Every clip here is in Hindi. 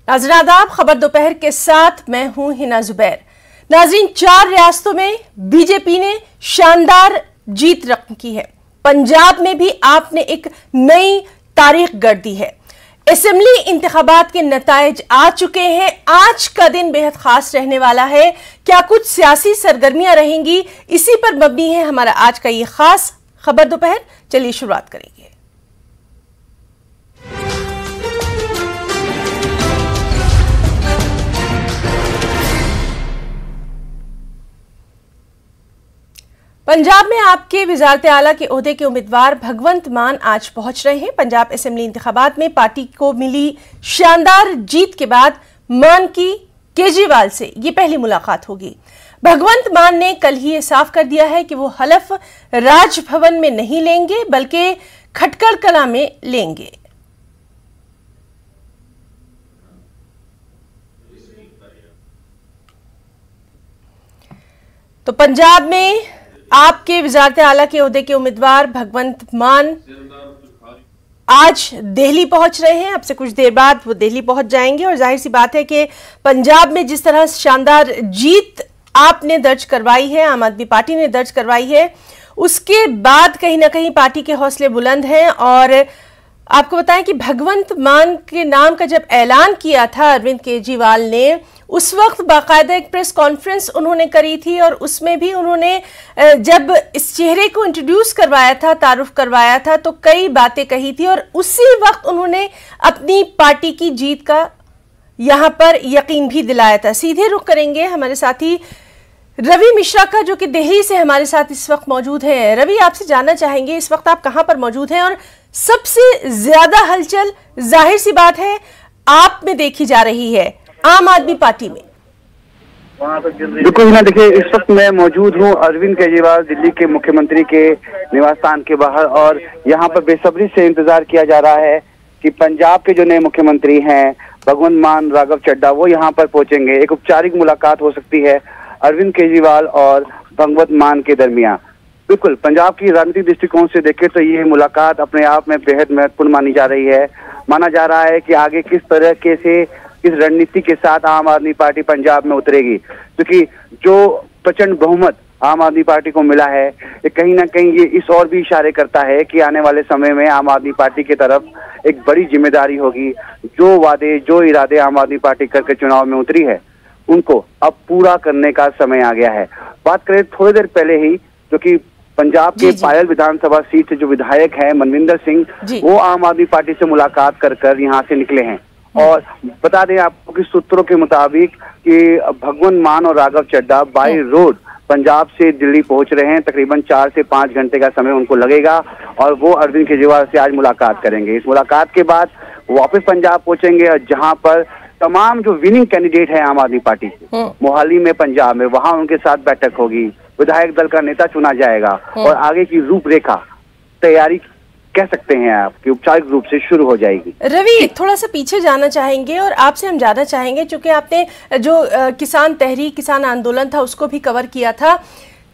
नाज़रीन आदाब, खबर दोपहर के साथ मैं हूं हिना जुबैर। नाज़रीन, 4 रियासतों में बीजेपी ने शानदार जीत रकम की है। पंजाब में भी आपने एक नई तारीख गढ़ दी है। असेंबली इंतखाबात के नताइज आ चुके हैं। आज का दिन बेहद खास रहने वाला है। क्या कुछ सियासी सरगर्मियां रहेंगी, इसी पर मबनी है हमारा आज का ये खास खबर दोपहर। चलिए शुरुआत करेंगे। पंजाब में आपके वज़ारत आला के ओहदे के उम्मीदवार भगवंत मान आज पहुंच रहे हैं। पंजाब असेंबली इंतखाबात में पार्टी को मिली शानदार जीत के बाद मान की केजरीवाल से ये पहली मुलाकात होगी। भगवंत मान ने कल ही ये साफ कर दिया है कि वो हलफ राजभवन में नहीं लेंगे बल्कि खटकड़ कलां में लेंगे। तो पंजाब में आपके वज़ारत आला के ओहदे के उम्मीदवार भगवंत मान आज दिल्ली पहुंच रहे हैं। अब से कुछ देर बाद वो दिल्ली पहुंच जाएंगे और जाहिर सी बात है कि पंजाब में जिस तरह शानदार जीत आपने दर्ज करवाई है, आम आदमी पार्टी ने दर्ज करवाई है, उसके बाद कहीं ना कहीं पार्टी के हौसले बुलंद हैं। और आपको बताएं कि भगवंत मान के नाम का जब ऐलान किया था अरविंद केजरीवाल ने, उस वक्त बाकायदा एक प्रेस कॉन्फ्रेंस उन्होंने करी थी और उसमें भी उन्होंने जब इस चेहरे को इंट्रोड्यूस करवाया था, तारुफ करवाया था, तो कई बातें कही थी और उसी वक्त उन्होंने अपनी पार्टी की जीत का यहां पर यकीन भी दिलाया था। सीधे रुख करेंगे हमारे साथी रवि मिश्रा का, जो कि दिल्ली से हमारे साथ इस वक्त मौजूद है। रवि, आपसे जानना चाहेंगे इस वक्त आप कहां पर मौजूद हैं और सबसे ज्यादा हलचल जाहिर सी बात है आप में देखी जा रही है आम आदमी पार्टी में। बिल्कुल ना, देखिए इस वक्त मैं मौजूद हूँ अरविंद केजरीवाल दिल्ली के मुख्यमंत्री के निवास स्थान के बाहर और यहाँ पर बेसब्री से इंतजार किया जा रहा है कि पंजाब के जो नए मुख्यमंत्री हैं भगवंत मान राघव चड्ढा, वो यहाँ पर पहुंचेंगे। एक औपचारिक मुलाकात हो सकती है अरविंद केजरीवाल और भगवंत मान के दरमियान। बिल्कुल, पंजाब की राजनीतिक दृष्टिकोण से देखें तो ये मुलाकात अपने आप में बेहद महत्वपूर्ण मानी जा रही है। माना जा रहा है कि आगे किस तरह के से इस रणनीति के साथ आम आदमी पार्टी पंजाब में उतरेगी, क्योंकि जो प्रचंड बहुमत आम आदमी पार्टी को मिला है, ये कहीं ना कहीं ये इस और भी इशारे करता है कि आने वाले समय में आम आदमी पार्टी की तरफ एक बड़ी जिम्मेदारी होगी। जो वादे, जो इरादे आम आदमी पार्टी करके चुनाव में उतरी है, उनको अब पूरा करने का समय आ गया है। बात करें थोड़ी देर पहले ही, जो कि पंजाब के पायल विधानसभा सीट से जो विधायक है मनविंदर सिंह, वो आम आदमी पार्टी से मुलाकात कर यहाँ से निकले हैं। और बता दें आपको कि सूत्रों के मुताबिक कि भगवंत मान और राघव चड्ढा बाय रोड पंजाब से दिल्ली पहुंच रहे हैं। तकरीबन 4 से 5 घंटे का समय उनको लगेगा और वो अरविंद केजरीवाल से आज मुलाकात करेंगे। इस मुलाकात के बाद वापस पंजाब पहुंचेंगे और जहां पर तमाम जो विनिंग कैंडिडेट है आम आदमी पार्टी से मोहाली में, पंजाब में, वहां उनके साथ बैठक होगी। विधायक दल का नेता चुना जाएगा और आगे की रूपरेखा, तैयारी कह सकते हैं आप कि औपचारिक रूप से शुरू हो जाएगी। रवि, थोड़ा सा पीछे जाना चाहेंगे और आपसे हम जानना चाहेंगे, चूंकि आपने जो किसान तहरीक, किसान आंदोलन था उसको भी कवर किया था।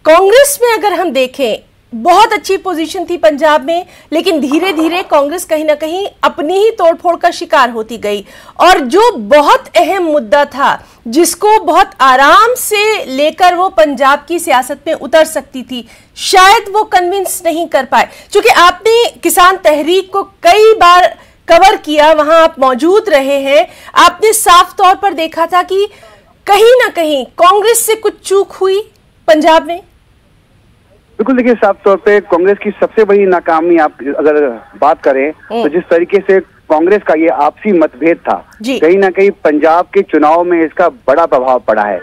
कांग्रेस में अगर हम देखें, बहुत अच्छी पोजीशन थी पंजाब में, लेकिन धीरे धीरे कांग्रेस कहीं ना कहीं अपनी ही तोड़फोड़ का शिकार होती गई और जो बहुत अहम मुद्दा था, जिसको बहुत आराम से लेकर वो पंजाब की सियासत में उतर सकती थी, शायद वो कन्विंस नहीं कर पाए। क्योंकि आपने किसान तहरीक को कई बार कवर किया, वहां आप मौजूद रहे हैं, आपने साफ तौर पर देखा था कि कहीं ना कहीं कांग्रेस से कुछ चूक हुई पंजाब में। बिल्कुल, देखिए साफ तौर पे कांग्रेस की सबसे बड़ी नाकामी आप अगर बात करें तो जिस तरीके से कांग्रेस का ये आपसी मतभेद था, कहीं ना कहीं पंजाब के चुनाव में इसका बड़ा प्रभाव पड़ा है।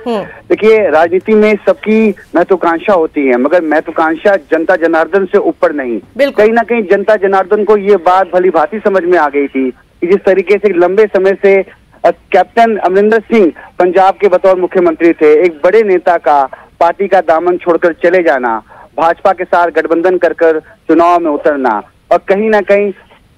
देखिए, राजनीति में सबकी महत्वाकांक्षा होती है, मगर महत्वाकांक्षा जनता जनार्दन से ऊपर नहीं। कहीं ना कहीं जनता जनार्दन को ये बात भली भांति समझ में आ गई थी कि जिस तरीके से लंबे समय से कैप्टन अमरिंदर सिंह पंजाब के बतौर मुख्यमंत्री थे, एक बड़े नेता का पार्टी का दामन छोड़कर चले जाना, भाजपा के साथ गठबंधन कर चुनाव में उतरना और कहीं ना कहीं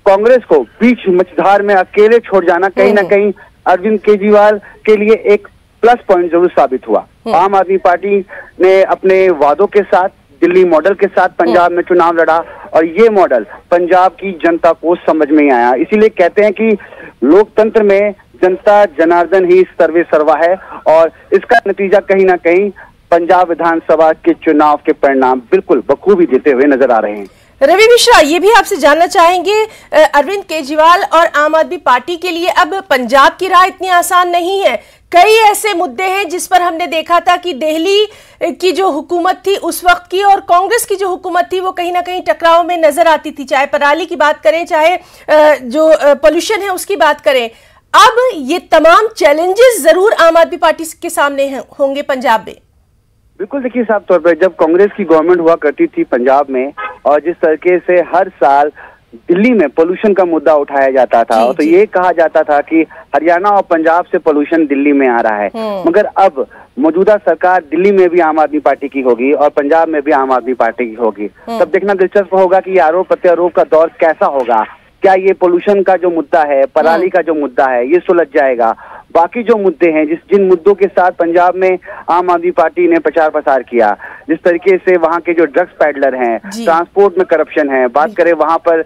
कांग्रेस को बीच मझधार में अकेले छोड़ जाना, कहीं ना कहीं अरविंद केजरीवाल के लिए एक प्लस पॉइंट जरूर साबित हुआ। आम आदमी पार्टी ने अपने वादों के साथ, दिल्ली मॉडल के साथ पंजाब में चुनाव लड़ा और ये मॉडल पंजाब की जनता को समझ में आया। इसीलिए कहते हैं कि लोकतंत्र में जनता जनार्दन ही सर्वे सर्वा है और इसका नतीजा कहीं ना कहीं पंजाब विधानसभा के चुनाव के परिणाम बिल्कुल बखूबी देते हुए नजर आ रहे हैं। रवि मिश्रा, ये भी आपसे जानना चाहेंगे, अरविंद केजरीवाल और आम आदमी पार्टी के लिए अब पंजाब की राह इतनी आसान नहीं है। कई ऐसे मुद्दे हैं जिस पर हमने देखा था कि दिल्ली की जो हुकूमत थी उस वक्त की और कांग्रेस की जो हुकूमत थी वो कहीं ना कहीं टकराव में नजर आती थी, चाहे पराली की बात करें, चाहे जो पोल्यूशन है उसकी बात करें। अब ये तमाम चैलेंजेस जरूर आम आदमी पार्टी के सामने होंगे पंजाब में। बिल्कुल, देखिए साफ तौर पर जब कांग्रेस की गवर्नमेंट हुआ करती थी पंजाब में और जिस तरीके से हर साल दिल्ली में पोल्यूशन का मुद्दा उठाया जाता था तो ये कहा जाता था कि हरियाणा और पंजाब से पोल्यूशन दिल्ली में आ रहा है, मगर अब मौजूदा सरकार दिल्ली में भी आम आदमी पार्टी की होगी और पंजाब में भी आम आदमी पार्टी की होगी। तब देखना दिलचस्प होगा कि आरोप प्रत्यारोप का दौर कैसा होगा। क्या ये पोल्यूशन का जो मुद्दा है, पराली का जो मुद्दा है, ये सुलझ जाएगा? बाकी जो मुद्दे हैं, जिन मुद्दों के साथ पंजाब में आम आदमी पार्टी ने प्रचार प्रसार किया, जिस तरीके से वहाँ के जो ड्रग्स पैडलर हैं, ट्रांसपोर्ट में करप्शन है, बात करें वहाँ पर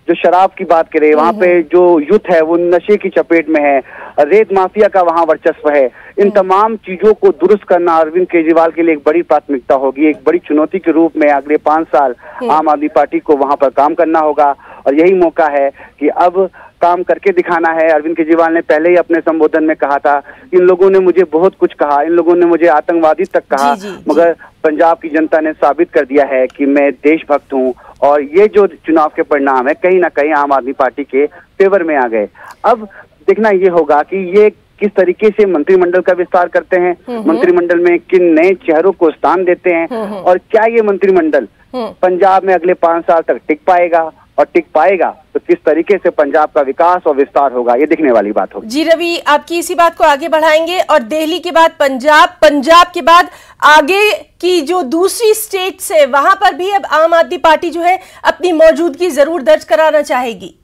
जो शराब की बात करें, वहाँ पे जो यूथ है वो नशे की चपेट में है, रेत माफिया का वहाँ वर्चस्व है, इन तमाम चीजों को दुरुस्त करना अरविंद केजरीवाल के लिए एक बड़ी प्राथमिकता होगी। एक बड़ी चुनौती के रूप में अगले 5 साल आम आदमी पार्टी को वहाँ पर काम करना होगा और यही मौका है कि अब काम करके दिखाना है। अरविंद केजरीवाल ने पहले ही अपने संबोधन में कहा था, इन लोगों ने मुझे बहुत कुछ कहा, इन लोगों ने मुझे आतंकवादी तक कहा, मगर पंजाब की जनता ने साबित कर दिया है कि मैं देशभक्त हूँ और ये जो चुनाव के परिणाम है कहीं ना कहीं आम आदमी पार्टी के फेवर में आ गए। अब देखना ये होगा कि ये किस तरीके से मंत्रिमंडल का विस्तार करते हैं, मंत्रिमंडल में किन नए चेहरों को स्थान देते हैं और क्या ये मंत्रिमंडल पंजाब में अगले 5 साल तक टिक पाएगा और टिक पाएगा तो किस तरीके से पंजाब का विकास और विस्तार होगा, ये दिखने वाली बात होगी। जी रवि, आपकी इसी बात को आगे बढ़ाएंगे और दिल्ली के बाद पंजाब, पंजाब के बाद आगे की जो दूसरी स्टेट्स है वहां पर भी अब आम आदमी पार्टी जो है अपनी मौजूदगी जरूर दर्ज कराना चाहेगी।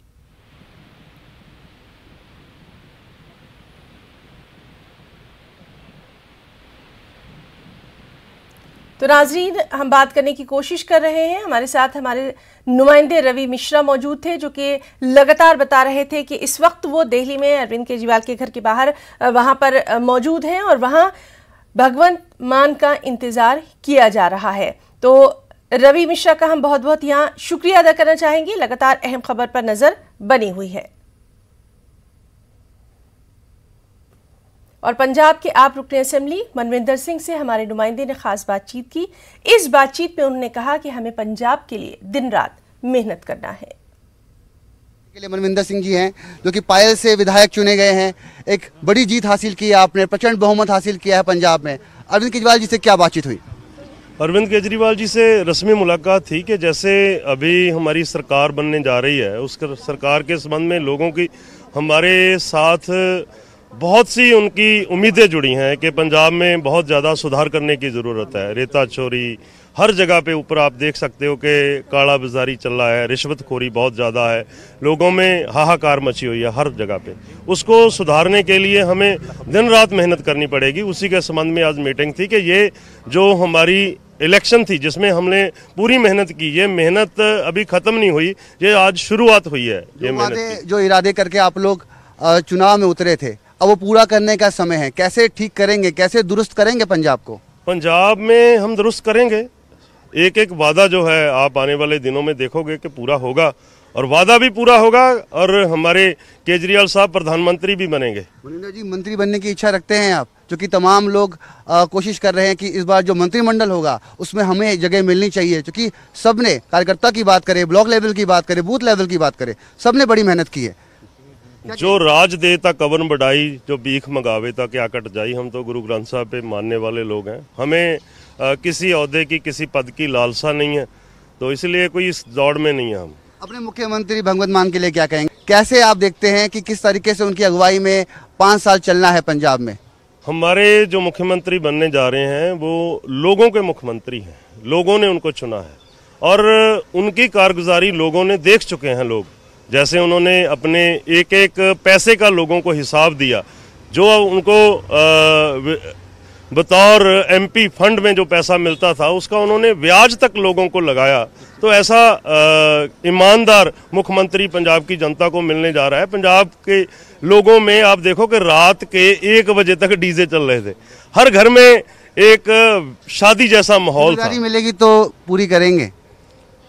तो नाजरीन, हम बात करने की कोशिश कर रहे हैं, हमारे साथ हमारे नुमाइंदे रवि मिश्रा मौजूद थे जो कि लगातार बता रहे थे कि इस वक्त वो दिल्ली में अरविंद केजरीवाल के घर के बाहर वहां पर मौजूद हैं और वहां भगवंत मान का इंतजार किया जा रहा है। तो रवि मिश्रा का हम बहुत बहुत यहाँ शुक्रिया अदा करना चाहेंगे, लगातार अहम खबर पर नजर बनी हुई है। और पंजाब के आप रुकन असेंबली मनविंदर सिंह से हमारे नुमाइंदे ने खास बातचीत की। इस बातचीत में उन्होंने कहा कि हमें पंजाब के लिए दिन रात मेहनत करना है। के लिए मनविंदर सिंह जी हैं जो कि पायल से विधायक चुने गए हैं। एक बड़ी जीत हासिल की है आपने, प्रचंड बहुमत हासिल किया है पंजाब में। अरविंद केजरीवाल जी से क्या बातचीत हुई? अरविंद केजरीवाल जी से रस्मी मुलाकात थी कि जैसे अभी हमारी सरकार बनने जा रही है, उस सरकार के संबंध में लोगों की हमारे साथ बहुत सी उनकी उम्मीदें जुड़ी हैं कि पंजाब में बहुत ज़्यादा सुधार करने की ज़रूरत है। रेता चोरी हर जगह पे ऊपर आप देख सकते हो कि काला बाजारी चल रहा है, रिश्वतखोरी बहुत ज़्यादा है, लोगों में हाहाकार मची हुई है हर जगह पे। उसको सुधारने के लिए हमें दिन रात मेहनत करनी पड़ेगी। उसी के संबंध में आज मीटिंग थी कि ये जो हमारी इलेक्शन थी जिसमें हमने पूरी मेहनत की, ये मेहनत अभी ख़त्म नहीं हुई, ये आज शुरुआत हुई है। ये मेहनत जो इरादे करके आप लोग चुनाव में उतरे थे, अब वो पूरा करने का समय है। कैसे ठीक करेंगे, कैसे दुरुस्त करेंगे पंजाब को? पंजाब में हम दुरुस्त करेंगे। एक एक वादा जो है आप आने वाले दिनों में देखोगे कि पूरा होगा और वादा भी पूरा होगा और हमारे केजरीवाल साहब प्रधानमंत्री भी बनेंगे। मनविंदर जी, मंत्री बनने की इच्छा रखते हैं आप? जो कि तमाम लोग कोशिश कर रहे हैं कि इस बार जो मंत्रिमंडल होगा उसमें हमें जगह मिलनी चाहिए, क्योंकि सबने कार्यकर्ता की बात करें, ब्लॉक लेवल की बात करें, बूथ लेवल की बात करें, सबने बड़ी मेहनत की है। जो राज देता कवन बढ़ाई, जो भीख मंगावे था क्या कट जाई। हम तो गुरु ग्रंथ साहब पे मानने वाले लोग हैं। हमें किसी ओहदे की, किसी पद की लालसा नहीं है, तो इसलिए कोई इस दौड़ में नहीं है। हम अपने मुख्यमंत्री भगवंत मान के लिए क्या कहेंगे? कैसे आप देखते हैं कि किस तरीके से उनकी अगुवाई में 5 साल चलना है पंजाब में? हमारे जो मुख्यमंत्री बनने जा रहे हैं वो लोगों के मुख्यमंत्री हैं। लोगों ने उनको चुना है और उनकी कारगुजारी लोगों ने देख चुके हैं। लोग जैसे उन्होंने अपने एक एक पैसे का लोगों को हिसाब दिया, जो उनको बतौर MP फंड में जो पैसा मिलता था उसका उन्होंने ब्याज तक लोगों को लगाया। तो ऐसा ईमानदार मुख्यमंत्री पंजाब की जनता को मिलने जा रहा है। पंजाब के लोगों में आप देखो कि रात के 1 बजे तक डीजे चल रहे थे, हर घर में एक शादी जैसा माहौल था। मिलेगी तो पूरी करेंगे,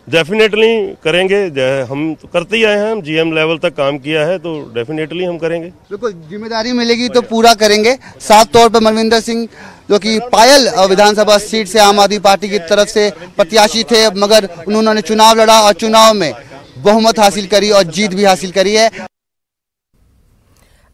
डेफिनेटली करेंगे। हम तो करते ही आए हैं, हम GM लेवल तक काम किया है, तो डेफिनेटली हम करेंगे। बिल्कुल, जिम्मेदारी मिलेगी तो पूरा करेंगे। साफ तौर पर मनविंदर सिंह जो कि पायल विधानसभा सीट से आम आदमी पार्टी की तरफ से प्रत्याशी थे, मगर उन्होंने चुनाव लड़ा और चुनाव में बहुमत हासिल करी और जीत भी हासिल करी है।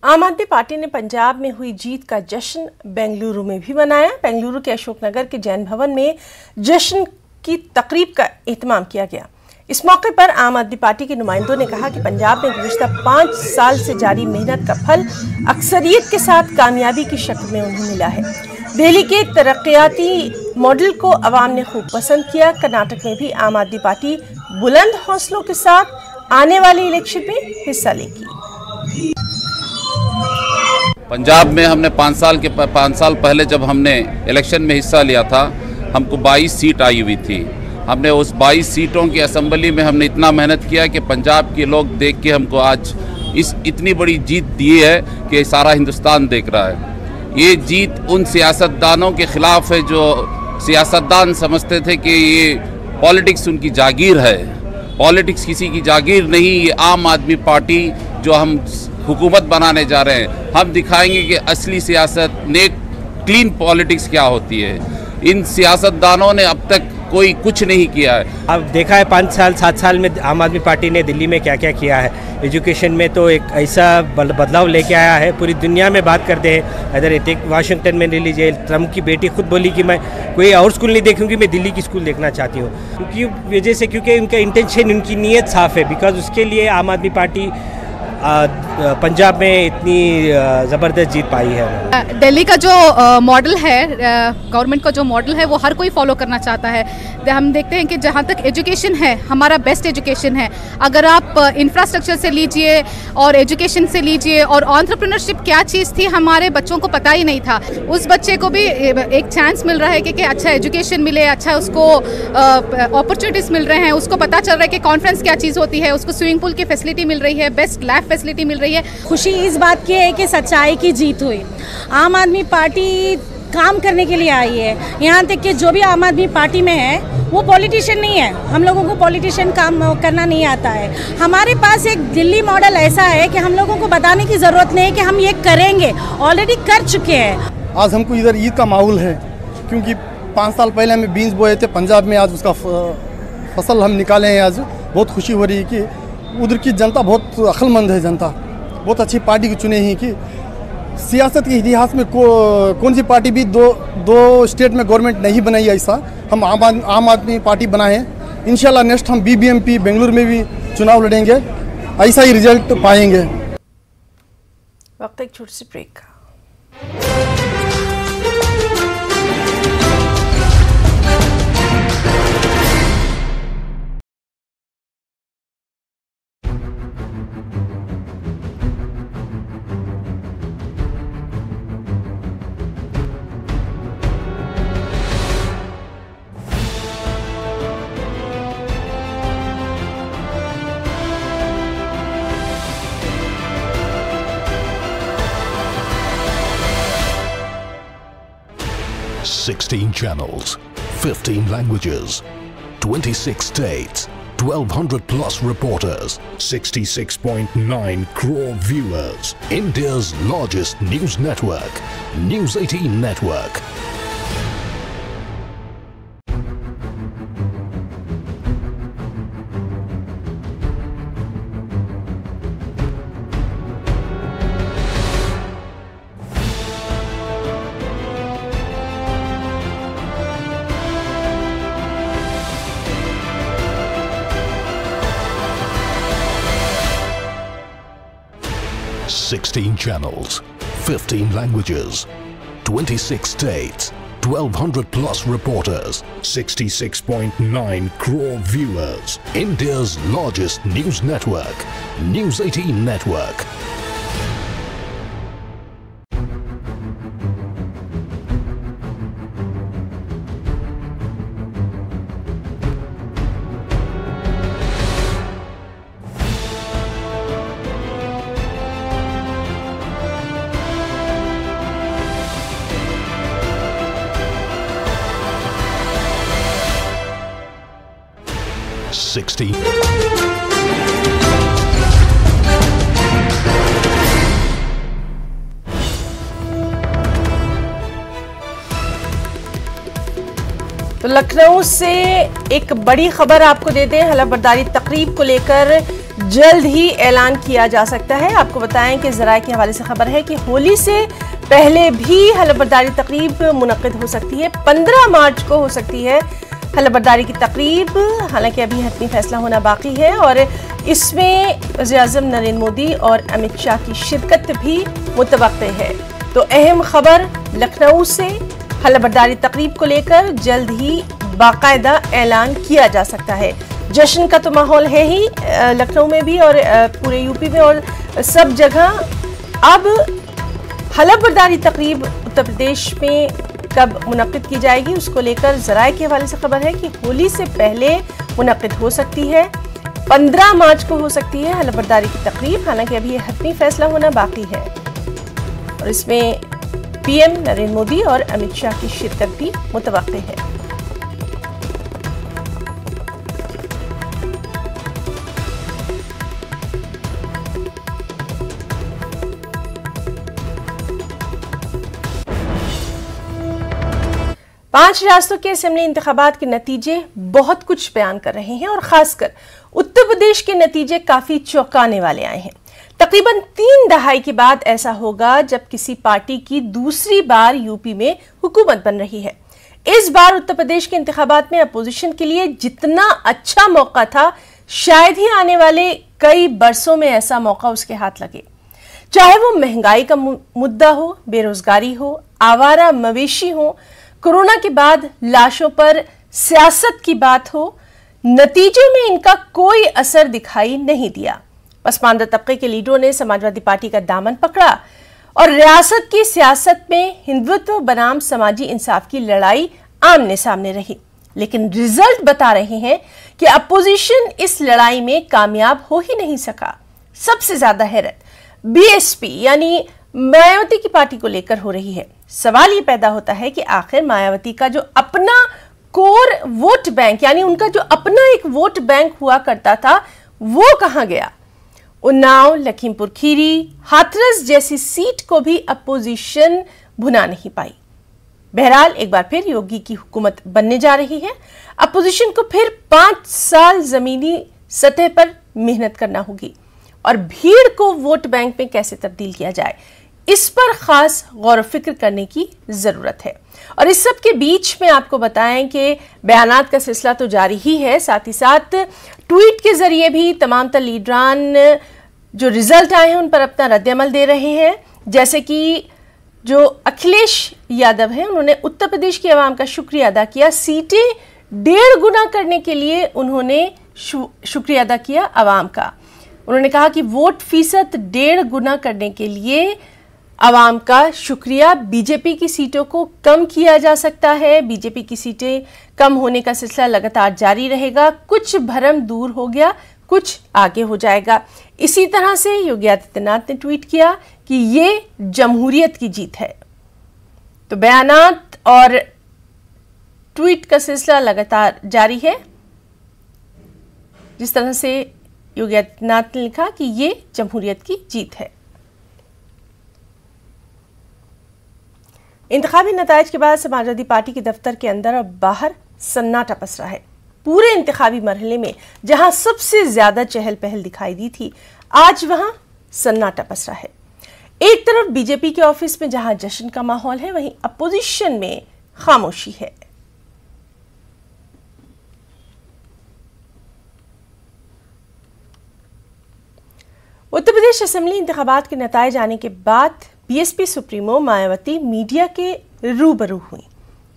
आम आदमी पार्टी ने पंजाब में हुई जीत का जश्न बेंगलुरु में भी मनाया। बेंगलुरु के अशोकनगर के जैन भवन में जश्न की तकरीब का एहतमाम किया गया। इस मौके पर आम आदमी पार्टी के नुमाइंदों ने कहा कि पंजाब में गुज़िश्ता 5 साल से जारी मेहनत का फल अक्सरियत के साथ कामयाबी की शक्ल में उन्हें मिला है। दिल्ली के तरक्याती मॉडल को अवाम ने खूब पसंद किया। कर्नाटक में भी आम आदमी पार्टी बुलंद हौसलों के साथ आने वाले इलेक्शन में हिस्सा लेगी। पंजाब में हमने 5 साल पहले जब हमने इलेक्शन में हिस्सा लिया था, हमको 22 सीट आई हुई थी। हमने उस 22 सीटों की असेंबली में हमने इतना मेहनत किया कि पंजाब के लोग देख के हमको आज इतनी बड़ी जीत दी है कि सारा हिंदुस्तान देख रहा है। ये जीत उन सियासतदानों के खिलाफ है जो सियासतदान समझते थे कि ये पॉलिटिक्स उनकी जागीर है। पॉलिटिक्स किसी की जागीर नहीं, ये आम आदमी पार्टी जो हम हुकूमत बनाने जा रहे हैं, हम दिखाएंगे कि असली सियासत, नेक क्लीन पॉलिटिक्स क्या होती है। इन सियासतदानों ने अब तक कोई कुछ नहीं किया है। अब देखा है 5 साल 7 साल में आम आदमी पार्टी ने दिल्ली में क्या क्या किया है। एजुकेशन में तो एक ऐसा बदलाव लेके आया है, पूरी दुनिया में बात करते हैं। इधर वाशिंगटन में ले लीजिए, ट्रम्प की बेटी खुद बोली कि मैं कोई और स्कूल नहीं देखूंगी, मैं दिल्ली की स्कूल देखना चाहती हूँ। क्योंकि उनका इंटेंशन, उनकी नीयत साफ़ है। बिकॉज उसके लिए आम आदमी पार्टी पंजाब में इतनी ज़बरदस्त जीत पाई है। दिल्ली का जो मॉडल है, गवर्नमेंट का जो मॉडल है, वो हर कोई फॉलो करना चाहता है। हम देखते हैं कि जहाँ तक एजुकेशन है, हमारा बेस्ट एजुकेशन है। अगर आप इंफ्रास्ट्रक्चर से लीजिए और एजुकेशन से लीजिए, और एंटरप्रेन्योरशिप क्या चीज़ थी हमारे बच्चों को पता ही नहीं था। उस बच्चे को भी एक चांस मिल रहा है कि अच्छा एजुकेशन मिले, अच्छा उसको अपॉर्चुनिटीज़ मिल रहे हैं, उसको पता चल रहा है कि कॉन्फ्रेंस क्या चीज़ होती है, उसको स्विमिंग पूल की फैसिलिटी मिल रही है, बेस्ट लैब फैसिलिटी मिल रही है। खुशी इस बात की है कि सच्चाई की जीत हुई। आम आदमी पार्टी काम करने के लिए आई है। यहाँ तक कि जो भी आम आदमी पार्टी में है वो पॉलिटिशियन नहीं है। हम लोगों को पॉलिटिशियन काम करना नहीं आता है। हमारे पास एक दिल्ली मॉडल ऐसा है कि हम लोगों को बताने की ज़रूरत नहीं है कि हम ये करेंगे, ऑलरेडी कर चुके हैं। आज हमको इधर ईद का माहौल है, क्योंकि 5 साल पहले हमें बीन्स बोए थे पंजाब में, आज उसका फसल हम निकाले हैं। आज बहुत खुशी हो रही है कि उधर की जनता बहुत अक्लमंद है। जनता बहुत अच्छी पार्टी को चुने ही कि सियासत के इतिहास में कौन सी पार्टी भी दो स्टेट में गवर्नमेंट नहीं बनाई ऐसा। हम आम आदमी पार्टी बनाए हैं। इंशाल्लाह नेक्स्ट हम BBMP बेंगलुरु में भी चुनाव लड़ेंगे, ऐसा ही रिजल्ट पाएंगे। वक्त एक छोटी सी ब्रेक का। Sixteen channels, 15 languages, 26 states, 1,200 plus reporters, 66.9 crore viewers. India's largest news network, News 18 Network. Sixteen channels, 15 languages, 26 states, 1,200 plus reporters, 66.9 crore viewers. India's largest news network, News 18 Network. 360. तो लखनऊ से एक बड़ी खबर आपको देते हैं। हलफबरदारी तकरीब को लेकर जल्द ही ऐलान किया जा सकता है। आपको बताएं कि ज़राए के हवाले से खबर है कि होली से पहले भी हलफबरदारी तकरीब मुनक्किद हो सकती है। 15 मार्च को हो सकती है हलफबरदारी की तकरीब। हालांकि अभी हतमी फैसला होना बाकी है और इसमें वज़ीर-ए-आज़म नरेंद्र मोदी और अमित शाह की शिरकत भी मुतवक्के है। तो अहम खबर लखनऊ से, हलफबरदारी तकरीब को लेकर जल्द ही बाकायदा ऐलान किया जा सकता है। जश्न का तो माहौल है ही लखनऊ में भी और पूरे यूपी में और सब जगह। अब हलफबरदारी तकरीब उत्तर प्रदेश में कब मुनक्किद की जाएगी उसको लेकर ज़राए के हवाले से खबर है कि होली से पहले मुनक्किद हो सकती है। 15 मार्च को हो सकती है हलफबरदारी की तकरीब। हालांकि अभी यह हतमी फैसला होना बाकी है और इसमें पीएम नरेंद्र मोदी और अमित शाह की शिरकत भी मुतवक्के है। पांच रियासतों के असेंबली इंतखाबात के नतीजे बहुत कुछ बयान कर रहे हैं और खासकर उत्तर प्रदेश के नतीजे काफी चौंकाने वाले आए हैं। तकरीबन 3 दहाई के बाद ऐसा होगा जब किसी पार्टी की दूसरी बार यूपी में हुकूमत बन रही है। इस बार उत्तर प्रदेश के इंतखाबात में अपोजिशन के लिए जितना अच्छा मौका था, शायद ही आने वाले कई बरसों में ऐसा मौका उसके हाथ लगे। चाहे वो महंगाई का मुद्दा हो, बेरोजगारी हो, आवारा मवेशी हो, कोरोना के बाद लाशों पर सियासत की बात हो, नतीजों में इनका कोई असर दिखाई नहीं दिया। पसमानदा तबके के लीडरों ने समाजवादी पार्टी का दामन पकड़ा और रियासत की सियासत में हिंदुत्व बनाम समाजी इंसाफ की लड़ाई आमने सामने रही। लेकिन रिजल्ट बता रहे हैं कि अपोजिशन इस लड़ाई में कामयाब हो ही नहीं सका। सबसे ज्यादा हैरत बीएसपी यानी मायावती की पार्टी को लेकर हो रही है। सवाल ये पैदा होता है कि आखिर मायावती का जो अपना कोर वोट बैंक यानी उनका जो अपना एक वोट बैंक हुआ करता था वो कहां गया। उन्नाव, लखीमपुर खीरी, हाथरस जैसी सीट को भी अपोजिशन भुना नहीं पाई। बहरहाल एक बार फिर योगी की हुकूमत बनने जा रही है। अपोजिशन को फिर 5 साल जमीनी सतह पर मेहनत करना होगी और भीड़ को वोट बैंक में कैसे तब्दील किया जाए इस पर खास गौर फिक्र करने की जरूरत है। और इस सब के बीच में आपको बताएं कि बयानात का सिलसिला तो जारी ही है, साथ ही साथ ट्वीट के जरिए भी तमाम तर लीडरान जो रिजल्ट आए हैं उन पर अपना रद्द-ए-अमल दे रहे हैं। जैसे कि जो अखिलेश यादव हैं उन्होंने उत्तर प्रदेश की आवाम का शुक्रिया अदा किया। सीटें 1.5 गुना करने के लिए उन्होंने शुक्रिया अदा किया आवाम का। उन्होंने कहा कि वोट फीसद 1.5 गुना करने के लिए आवाम का शुक्रिया। बीजेपी की सीटों को कम किया जा सकता है। बीजेपी की सीटें कम होने का सिलसिला लगातार जारी रहेगा। कुछ भरम दूर हो गया, कुछ आगे हो जाएगा। इसी तरह से योगी आदित्यनाथ ने ट्वीट किया कि ये जमहूरियत की जीत है। तो बयानात और ट्वीट का सिलसिला लगातार जारी है। जिस तरह से योगी आदित्यनाथ ने लिखा कि ये जमहूरियत की जीत है। इंतखाबी नताइज के बाद समाजवादी पार्टी के दफ्तर के अंदर और बाहर सन्नाटा पसरा है। पूरे इंतखाबी मरहले में जहां सबसे ज्यादा चहल पहल दिखाई दी थी, आज वहां सन्नाटा पसरा है। एक तरफ बीजेपी के ऑफिस में जहां जश्न का माहौल है, वहीं अपोजिशन में खामोशी है। उत्तर प्रदेश असेंबली इंतखाबात के नताइज आने के बाद बीएसपी सुप्रीमो मायावती मीडिया के रूबरू हुई।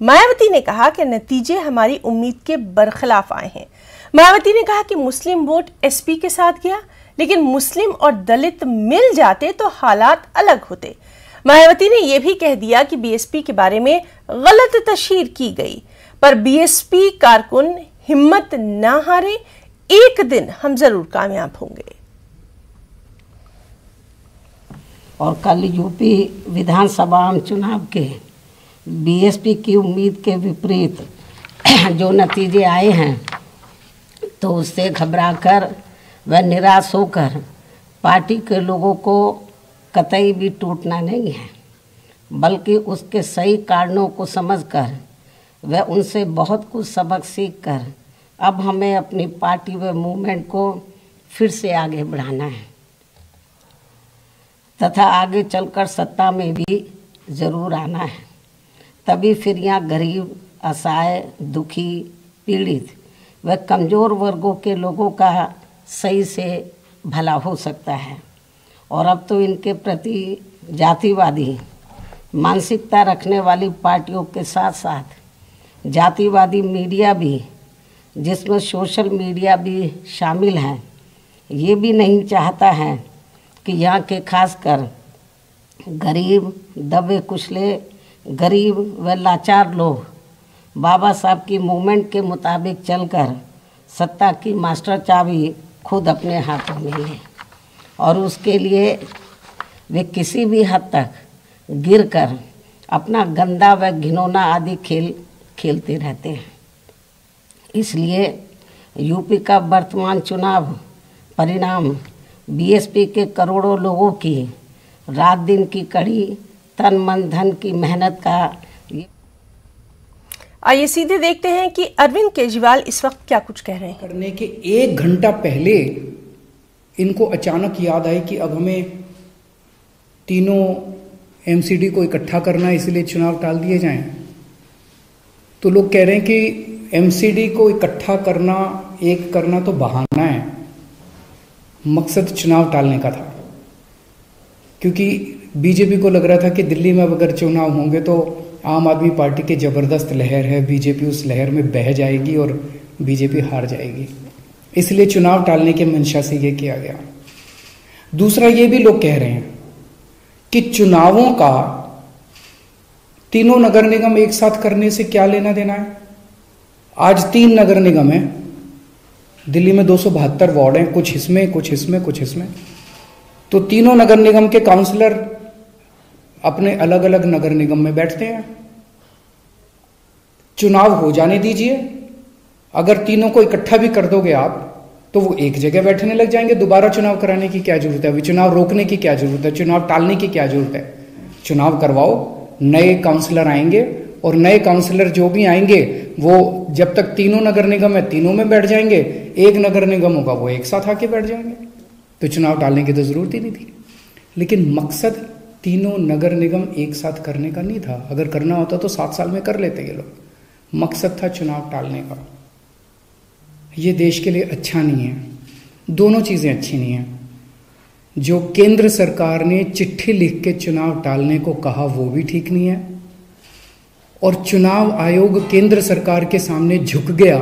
मायावती ने कहा कि नतीजे हमारी उम्मीद के बरखिलाफ आए हैं। मायावती ने कहा कि मुस्लिम वोट एसपी के साथ गया, लेकिन मुस्लिम और दलित मिल जाते तो हालात अलग होते। मायावती ने यह भी कह दिया कि बीएसपी के बारे में गलत तशहीर की गई, पर बीएसपी कारकुन हिम्मत ना हारे, एक दिन हम जरूर कामयाब होंगे। और कल यूपी विधानसभा चुनाव के बीएसपी की उम्मीद के विपरीत जो नतीजे आए हैं, तो उससे घबराकर व निराश होकर पार्टी के लोगों को कतई भी टूटना नहीं है, बल्कि उसके सही कारणों को समझकर व उनसे बहुत कुछ सबक सीखकर अब हमें अपनी पार्टी व मूवमेंट को फिर से आगे बढ़ाना है तथा आगे चलकर सत्ता में भी ज़रूर आना है। तभी फिर यहाँ गरीब, असहाय, दुखी, पीड़ित व कमज़ोर वर्गों के लोगों का सही से भला हो सकता है। और अब तो इनके प्रति जातिवादी मानसिकता रखने वाली पार्टियों के साथ साथ जातिवादी मीडिया भी, जिसमें सोशल मीडिया भी शामिल है, ये भी नहीं चाहता है कि यहाँ के खासकर गरीब, दबे कुचले, गरीब व लाचार लोग बाबा साहब की मूवमेंट के मुताबिक चलकर सत्ता की मास्टर चाबी खुद अपने हाथों में लें और उसके लिए वे किसी भी हद तक गिरकर अपना गंदा व घिनौना आदि खेल खेलते रहते हैं। इसलिए यूपी का वर्तमान चुनाव परिणाम बीएसपी के करोड़ों लोगों की रात दिन की कड़ी तन मन धन की मेहनत का। आइए सीधे देखते हैं कि अरविंद केजरीवाल इस वक्त क्या कुछ कह रहे हैं। करने के 1 घंटा पहले इनको अचानक याद आई कि अब हमें तीनों एमसीडी को इकट्ठा करना है, इसलिए चुनाव टाल दिए जाएं। तो लोग कह रहे हैं कि एमसीडी को इकट्ठा करना, एक करना तो बहाना है, मकसद चुनाव टालने का था। क्योंकि बीजेपी को लग रहा था कि दिल्ली में अब अगर चुनाव होंगे तो आम आदमी पार्टी की जबरदस्त लहर है, बीजेपी उस लहर में बह जाएगी और बीजेपी हार जाएगी, इसलिए चुनाव टालने के मंशा से ये किया गया। दूसरा ये भी लोग कह रहे हैं कि चुनावों का तीनों नगर निगम एक साथ करने से क्या लेना देना है। आज 3 नगर निगम है, दिल्ली में 272 वार्ड हैं, कुछ इसमें कुछ इसमें कुछ इसमें। तो तीनों नगर निगम के काउंसलर अपने अलग अलग नगर निगम में बैठते हैं। चुनाव हो जाने दीजिए, अगर तीनों को इकट्ठा भी कर दोगे आप तो वो एक जगह बैठने लग जाएंगे। दोबारा चुनाव कराने की क्या जरूरत है, अभी चुनाव रोकने की क्या जरूरत है, चुनाव टालने की क्या जरूरत है। चुनाव करवाओ, नए काउंसलर आएंगे और नए काउंसलर जो भी आएंगे वो जब तक तीनों नगर निगम है तीनों में बैठ जाएंगे, एक नगर निगम होगा वो एक साथ आके बैठ जाएंगे। तो चुनाव टालने की तो जरूरत ही नहीं थी। लेकिन मकसद तीनों नगर निगम एक साथ करने का नहीं था। अगर करना होता तो 7 साल में कर लेते ये लोग। मकसद था चुनाव टालने का। ये देश के लिए अच्छा नहीं है। दोनों चीजें अच्छी नहीं है। जो केंद्र सरकार ने चिट्ठी लिख के चुनाव टालने को कहा वो भी ठीक नहीं है, और चुनाव आयोग केंद्र सरकार के सामने झुक गया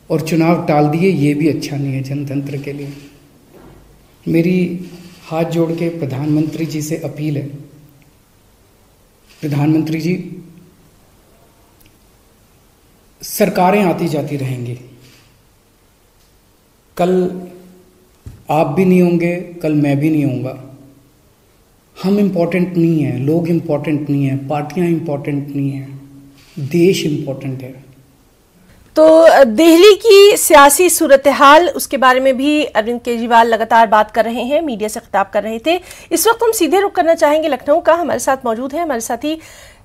और चुनाव टाल दिए, ये भी अच्छा नहीं है जनतंत्र के लिए। मेरी हाथ जोड़ के प्रधानमंत्री जी से अपील है, प्रधानमंत्री जी, सरकारें आती जाती रहेंगी, कल आप भी नहीं होंगे, कल मैं भी नहीं होऊंगा। हम इम्पोर्टेंट नहीं है, लोग इम्पोर्टेंट नहीं है, पार्टियां इम्पोर्टेंट नहीं है, देश इम्पोर्टेंट है। तो दिल्ली की सियासी सूरत हाल, उसके बारे में भी अरविंद केजरीवाल लगातार बात कर रहे हैं, मीडिया से खिताब कर रहे थे। इस वक्त हम सीधे रुख करना चाहेंगे लखनऊ का। हमारे साथ मौजूद है हमारे साथी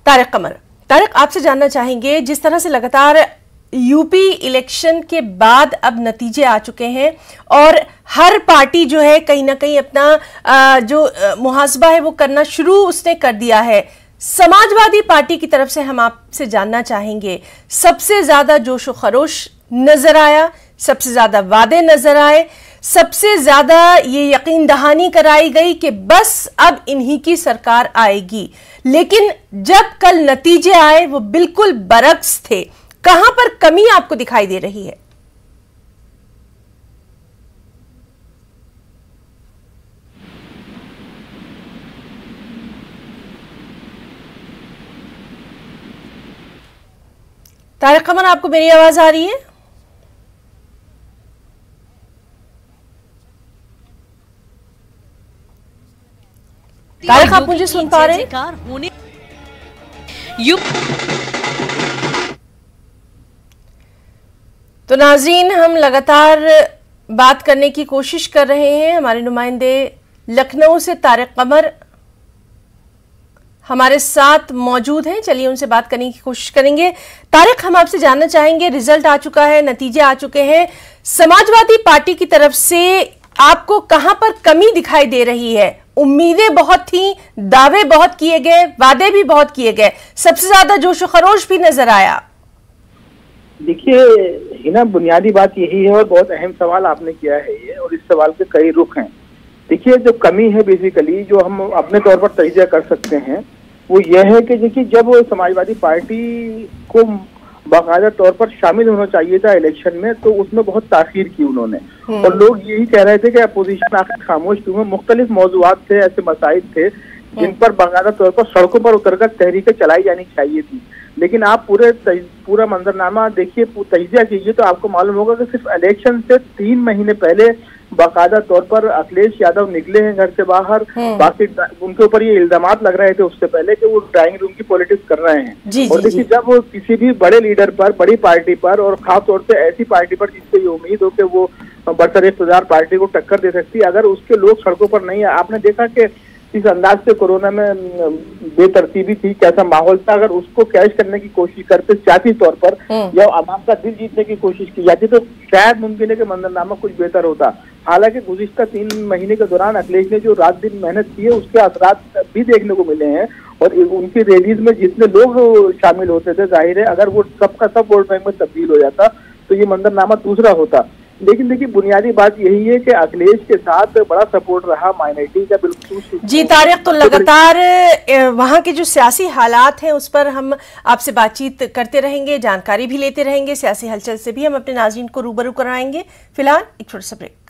तारिक कमर। तारिक, आपसे जानना चाहेंगे, जिस तरह से लगातार यूपी इलेक्शन के बाद अब नतीजे आ चुके हैं और हर पार्टी जो है कहीं ना कहीं अपना जो मुहासबा है वो करना शुरू उसने कर दिया है। समाजवादी पार्टी की तरफ से हम आपसे जानना चाहेंगे, सबसे ज्यादा जोश व खरोश नजर आया, सबसे ज्यादा वादे नजर आए, सबसे ज्यादा ये यकीन दहानी कराई गई कि बस अब इन्हीं की सरकार आएगी। लेकिन जब कल नतीजे आए वो बिल्कुल बरक्स थे। कहां पर कमी आपको दिखाई दे रही है? तारिक कमर, आपको मेरी आवाज आ रही है? तारिक, आप मुझे सुन पा रहे हैं? तो नाज़रीन, हम लगातार बात करने की कोशिश कर रहे हैं। हमारे नुमाइंदे लखनऊ से तारिक कमर हमारे साथ मौजूद हैं, चलिए उनसे बात करने की कोशिश करेंगे। तारिक, हम आपसे जानना चाहेंगे, रिजल्ट आ चुका है, नतीजे आ चुके हैं, समाजवादी पार्टी की तरफ से आपको कहां पर कमी दिखाई दे रही है? उम्मीदें बहुत थी, दावे बहुत किए गए, वादे भी बहुत किए गए, सबसे ज्यादा जोश व खरोश भी नजर आया। देखिए हिना, बुनियादी बात यही है और बहुत अहम सवाल आपने किया है ये, और इस सवाल के कई रुख हैं। देखिए, जो कमी है बेसिकली जो हम अपने तौर पर तजिया कर सकते हैं वो यह है कि देखिए, जब समाजवादी पार्टी को बाकायदा तौर पर शामिल होना चाहिए था इलेक्शन में, तो उसमें बहुत ताखीर की उन्होंने, और लोग यही कह रहे थे कि अपोजिशन आखिर खामोश क्यों है। मुख्तलिफ मौजूआत थे, ऐसे मसाइल थे जिन पर बाकायदा तौर पर सड़कों पर उतरकर तहरीकें चलाई जानी चाहिए थी। लेकिन आप पूरा मंजरनामा देखिए, तजिया कीजिए तो आपको मालूम होगा कि सिर्फ इलेक्शन से 3 महीने पहले बाकायदा तौर पर अखिलेश यादव निकले हैं घर से बाहर। बाकी उनके ऊपर ये इल्जामात लग रहे थे उससे पहले कि वो ड्राइंग रूम की पॉलिटिक्स कर रहे हैं। और देखिए, जब वो किसी भी बड़े लीडर पर, बड़ी पार्टी पर, और खासतौर से ऐसी पार्टी पर जिससे ये उम्मीद हो कि वो बरसर इक़्तिदार पार्टी को टक्कर दे सकती है, अगर उसके लोग सड़कों पर नहीं है, आपने देखा कि इस अंदाज से कोरोना में बेतरतीबी थी, कैसा माहौल था, अगर उसको कैश करने की कोशिश करते सियासी तौर पर या आवाम का दिल जीतने की कोशिश की जाती तो शायद मुमकिन है कि मंजरनामा कुछ बेहतर होता। हालांकि गुज़िश्ता 3 महीने के दौरान अखिलेश ने जो रात दिन मेहनत की है उसके असरात भी देखने को मिले हैं, और उनकी रैलीज में जितने लोग शामिल होते थे, जाहिर है अगर वो सबका सब वोट बैंक में तब्दील हो जाता तो ये मंजरनामा दूसरा होता। लेकिन देखिए, बुनियादी बात यही है कि अखिलेश के साथ बड़ा सपोर्ट रहा माइनॉरिटी का। बिल्कुल जी तारिक, तो लगातार वहां के जो सियासी हालात हैं उस पर हम आपसे बातचीत करते रहेंगे, जानकारी भी लेते रहेंगे, सियासी हलचल से भी हम अपने नाज़रीन को रूबरू कराएंगे। फिलहाल एक छोटा सा ब्रेक।